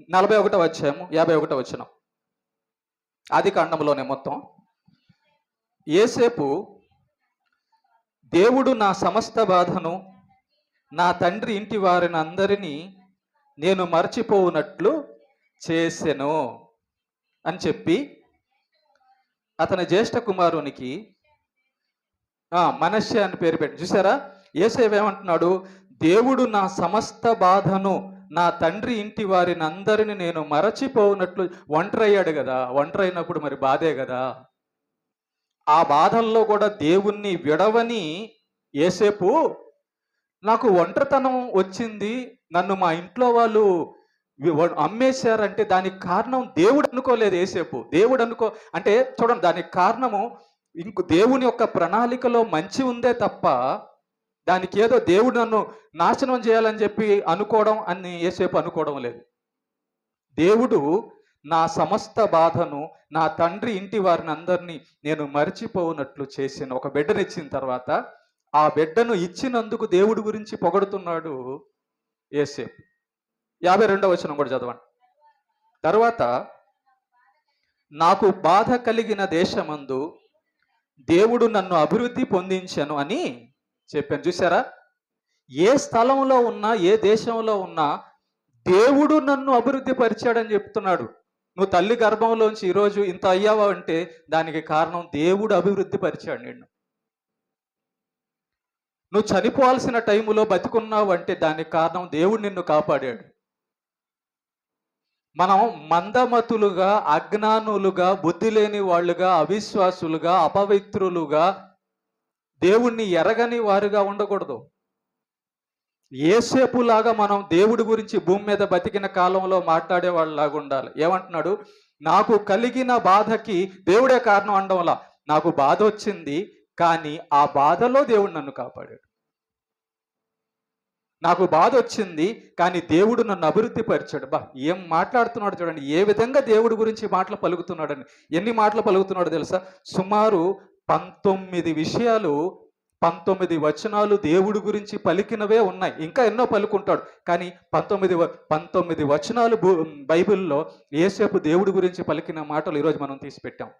41వ అధ్యాయము 51వ వచనం. ఆది కాండంలోనే మొత్తం. యోసేపు, దేవుడు నా సమస్త బాధను నా తండ్రి ఇంటి వారిని అందరినీ నేను మర్చిపోవునట్లు చేసెను అని చెప్పి అతని జ్యేష్ఠ కుమారునికి మనష్షే అని పేరు పెట్టి, చూసారా యోసేపు ఏమంటున్నాడు? దేవుడు నా సమస్త బాధను నా తండ్రి ఇంటి వారిని అందరిని నేను మరచిపోవునట్లు. ఒంటరి అయ్యాడు కదా, ఒంటరి అయినప్పుడు మరి బాధే కదా. ఆ బాధల్లో కూడా దేవుణ్ణి విడవని యోసేపు, నాకు ఒంటరితనం వచ్చింది, నన్ను మా ఇంట్లో వాళ్ళు అమ్మేశారంటే దానికి కారణం దేవుడు అనుకోలేదు యోసేపు. దేవుడు అంటే చూడండి, దానికి కారణము దేవుని యొక్క ప్రణాళికలో మంచి ఉందే తప్ప దానికి ఏదో దేవుడు నన్ను నాశనం చేయాలని చెప్పి అనుకోవడం అని యోసేపు అనుకోవడం లేదు. దేవుడు నా సమస్త బాధను నా తండ్రి ఇంటి వారిని అందరినీ నేను మర్చిపోవునట్లు చేసిన ఒక బిడ్డను ఇచ్చిన తర్వాత ఆ బిడ్డను ఇచ్చినందుకు దేవుడి గురించి పొగడుతున్నాడు యోసేపు. 52వ వచనం కూడా చదవండి. తర్వాత, నాకు బాధ కలిగిన దేశమందు దేవుడు నన్ను అభివృద్ధి పొందించను అని చెప్పాను. చూసారా, ఏ స్థలంలో ఉన్నా ఏ దేశంలో ఉన్నా దేవుడు నన్ను అభివృద్ధి పరిచాడని చెప్తున్నాడు. నువ్వు తల్లి గర్భంలోంచి ఈరోజు ఇంత అయ్యావా అంటే దానికి కారణం దేవుడు అభివృద్ధి పరిచాడు నిన్ను. నువ్వు చనిపోవాల్సిన టైంలో బతికున్నావు అంటే దానికి కారణం దేవుడు నిన్ను కాపాడాడు. మనం మందమతులుగా, అజ్ఞానులుగా, బుద్ధి లేని వాళ్ళుగా, అవిశ్వాసులుగా, అపవిత్రులుగా, దేవుణ్ణి ఎరగని వారుగా ఉండకూడదు. యోసేపులాగా మనం దేవుడి గురించి భూమి మీద బతికిన కాలంలో మాట్లాడే వాళ్ళలాగా ఉండాలి. ఏమంటున్నాడు? నాకు కలిగిన బాధకి దేవుడే కారణం అనడంలా, నాకు బాధ వచ్చింది కానీ ఆ బాధలో దేవుడు నన్ను కాపాడాడు. నాకు బాధ వచ్చింది కానీ దేవుడు నన్ను అభివృద్ధి పరిచాడు. ఏం మాట్లాడుతున్నాడు చూడండి, ఏ విధంగా దేవుడి గురించి మాటలు పలుకుతున్నాడని. ఎన్ని మాటలు పలుకుతున్నాడు తెలుసా? సుమారు 19 విషయాలు, 19 వచనాలు దేవుడి గురించి పలికినవే ఉన్నాయి. ఇంకా ఎన్నో పలుకుంటాడు కానీ 19 వచనాలు బైబిల్లో యోసేపు దేవుడి గురించి పలికిన మాటలు ఈరోజు మనం తీసి పెట్టాం.